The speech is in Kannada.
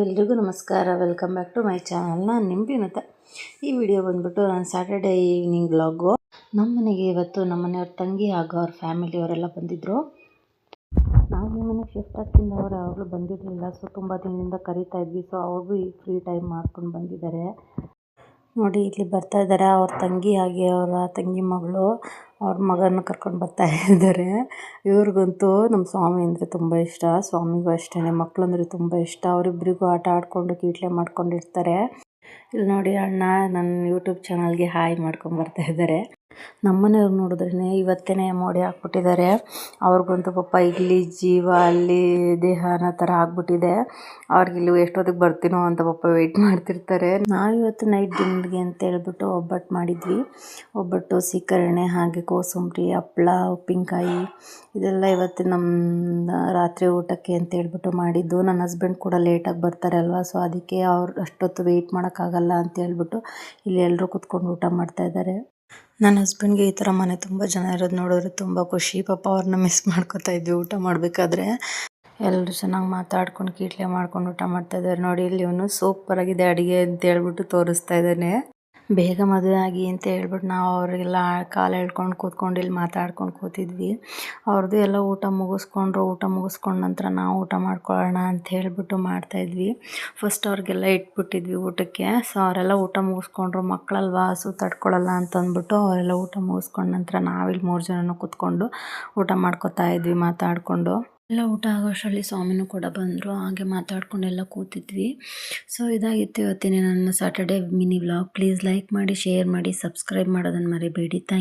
ಎಲ್ರಿಗೂ ನಮಸ್ಕಾರ. Welcome back to my channel. ನಾನು ನಿಮ್ಮ ವಿನುತಾ. ಈ ವಿಡಿಯೋ ಬಂದ್ಬಿಟ್ಟು ನಾನು ಸ್ಯಾಟರ್ಡೇ ಈವ್ನಿಂಗ್ ವ್ಲಾಗು. ನಮ್ಮ ಮನೆಗೆ ಇವತ್ತು ನಮ್ಮ ಮನೆಯವ್ರ ತಂಗಿ ಹಾಗೂ ಅವ್ರ ಫ್ಯಾಮಿಲಿಯವರೆಲ್ಲ ಬಂದಿದ್ದರು. ನಾವು ಈ ಮನೆಗೆ ಶಿಫ್ಟ್ ಆಗ್ತಿಂದ ಅವ್ರು ಯಾವಾಗಲೂ ಬಂದಿರಲಿಲ್ಲ. ಸೊ ತುಂಬ ದಿನದಿಂದ ಕರೀತಾ ಇದ್ವಿ. ಸೊ ಅವ್ರಿಗೂ ಈಗ ಫ್ರೀ ಟೈಮ್ ಮಾಡ್ಕೊಂಡು ಬಂದಿದ್ದಾರೆ. ನೋಡಿ ಇಲ್ಲಿ ಬರ್ತಾ ಇದ್ದಾರೆ ಅವ್ರ ತಂಗಿ ಹಾಗೆ ಅವರ ತಂಗಿ ಮಗಳು ಅವ್ರ ಮಗನ ಕರ್ಕೊಂಡು ಬರ್ತಾ ಇದ್ದಾರೆ. ಇವ್ರಿಗಂತೂ ನಮ್ಮ ಸ್ವಾಮಿ ಅಂದರೆ ತುಂಬ ಇಷ್ಟ. ಸ್ವಾಮಿಗೂ ಅಷ್ಟೇ, ಮಕ್ಕಳು ಅಂದರೆ ತುಂಬ ಇಷ್ಟ. ಅವರಿಬ್ಬರಿಗೂ ಆಟ ಆಡಿಕೊಂಡು ಕೀಟ್ಲೆ ಮಾಡ್ಕೊಂಡಿರ್ತಾರೆ. ಇಲ್ಲಿ ನೋಡಿ ಅಣ್ಣ ನನ್ನ ಯೂಟ್ಯೂಬ್ ಚಾನಲ್ಗೆ ಹಾಯ್ ಮಾಡ್ಕೊಂಡು ಬರ್ತಾ ಇದ್ದಾರೆ. ನಮ್ಮನೆಯವ್ರು ನೋಡಿದ್ರೇ ಇವತ್ತೇ ಮೋಡಿ ಹಾಕ್ಬಿಟ್ಟಿದ್ದಾರೆ. ಅವ್ರಿಗಂತೂ ಪಾಪ ಇಲ್ಲಿ ಜೀವ ಅಲ್ಲಿ ದೇಹ ಅನ್ನೋ ಥರ ಆಗ್ಬಿಟ್ಟಿದೆ. ಅವ್ರಿಗಿಲ್ಲಿ ಎಷ್ಟೊತ್ತಿಗೆ ಬರ್ತೀನೋ ಅಂತ ಪಾಪ ವೆಯ್ಟ್ ಮಾಡ್ತಿರ್ತಾರೆ. ನಾವಿವತ್ತು ನೈಟ್ ಡಿನ್ನರ್ಗೆ ಅಂತ ಹೇಳ್ಬಿಟ್ಟು ಒಬ್ಬಟ್ಟು ಮಾಡಿದ್ವಿ. ಒಬ್ಬಟ್ಟು, ಸೀಕರಣೆ, ಹಾಗೆ ಕೋಸಂಬರಿ, ಹಪ್ಪಳ, ಉಪ್ಪಿನಕಾಯಿ ಇದೆಲ್ಲ ಇವತ್ತು ನಮ್ಮ ರಾತ್ರಿ ಊಟಕ್ಕೆ ಅಂತ ಹೇಳ್ಬಿಟ್ಟು ಮಾಡಿದ್ದು. ನನ್ನ ಹಸ್ಬೆಂಡ್ ಕೂಡ ಲೇಟಾಗಿ ಬರ್ತಾರೆ ಅಲ್ವಾ, ಸೊ ಅದಕ್ಕೆ ಅವ್ರು ಅಷ್ಟೊತ್ತು ವೆಯ್ಟ್ ಮಾಡೋಕ್ಕಾಗಲ್ಲ ಅಂತ ಹೇಳ್ಬಿಟ್ಟು ಇಲ್ಲಿ ಎಲ್ಲರೂ ಕೂತ್ಕೊಂಡು ಊಟ ಮಾಡ್ತಾಯಿದ್ದಾರೆ. ನನ್ನ ಹಸ್ಬೆಂಡ್ಗೆ ಈ ಥರ ಮನೆ ತುಂಬ ಜನ ಇರೋದು ನೋಡಿದ್ರೆ ತುಂಬ ಖುಷಿ. ಪಾಪ ಅವ್ರನ್ನ ಮಿಸ್ ಮಾಡ್ಕೊತಾ ಇದ್ವಿ ಊಟ ಮಾಡಬೇಕಾದ್ರೆ. ಎಲ್ಲರೂ ಚೆನ್ನಾಗಿ ಮಾತಾಡ್ಕೊಂಡು ಕೀಟ್ಲೆ ಮಾಡ್ಕೊಂಡು ಊಟ ಮಾಡ್ತಾಯಿದ್ದಾರೆ. ನೋಡಿ ಇಲ್ಲಿ ಇವನು ಸೂಪರಾಗಿದೆ ಅಡುಗೆ ಅಂತ ಹೇಳ್ಬಿಟ್ಟು ತೋರಿಸ್ತಾ ಇದ್ದಾನೆ. ಬೇಗ ಮದುವೆ ಆಗಿ ಅಂತ ಹೇಳ್ಬಿಟ್ಟು ನಾವು ಅವರಿಗೆಲ್ಲ ಕಾಲು ಎಳ್ಕೊಂಡು ಕೂತ್ಕೊಂಡು ಇಲ್ಲಿ ಮಾತಾಡ್ಕೊಂಡು ಕೂತಿದ್ವಿ. ಅವ್ರದ್ದು ಎಲ್ಲ ಊಟ ಮುಗಿಸ್ಕೊಂಡ್ರು. ಊಟ ಮುಗಿಸ್ಕೊಂಡ ನಂತರ ನಾವು ಊಟ ಮಾಡ್ಕೊಳ್ಳೋಣ ಅಂತ ಹೇಳ್ಬಿಟ್ಟು ಮಾಡ್ತಾಯಿದ್ವಿ. ಫಸ್ಟ್ ಅವ್ರಿಗೆಲ್ಲ ಇಟ್ಬಿಟ್ಟಿದ್ವಿ ಊಟಕ್ಕೆ. ಸೊ ಅವರೆಲ್ಲ ಊಟ ಮುಗಿಸ್ಕೊಂಡ್ರು. ಮಕ್ಕಳಲ್ವಾ ಹಸು ತಡ್ಕೊಳ್ಳಲ್ಲ ಅಂತಂದ್ಬಿಟ್ಟು ಅವರೆಲ್ಲ ಊಟ ಮುಗಿಸ್ಕೊಂಡ ನಂತರ ನಾವಿಲ್ಲಿ 3 ಜನನೂ ಕೂತ್ಕೊಂಡು ಊಟ ಮಾಡ್ಕೊತಾ ಇದ್ವಿ ಮಾತಾಡಿಕೊಂಡು. ಎಲ್ಲ ಊಟ ಆಗೋಷ್ಟರಲ್ಲಿ ಸ್ವಾಮಿನೂ ಕೂಡ ಬಂದರು. ಹಾಗೆ ಮಾತಾಡ್ಕೊಂಡೆಲ್ಲ ಕೂತಿದ್ವಿ. ಸೊ ಇದಾಗಿತ್ತು ಇವತ್ತಿನ ನನ್ನ Saturday mini vlog. Please like ಮಾಡಿ, ಶೇರ್ ಮಾಡಿ, ಸಬ್ಸ್ಕ್ರೈಬ್ ಮಾಡೋದನ್ನು ಮರಿಬೇಡಿ. Thank you.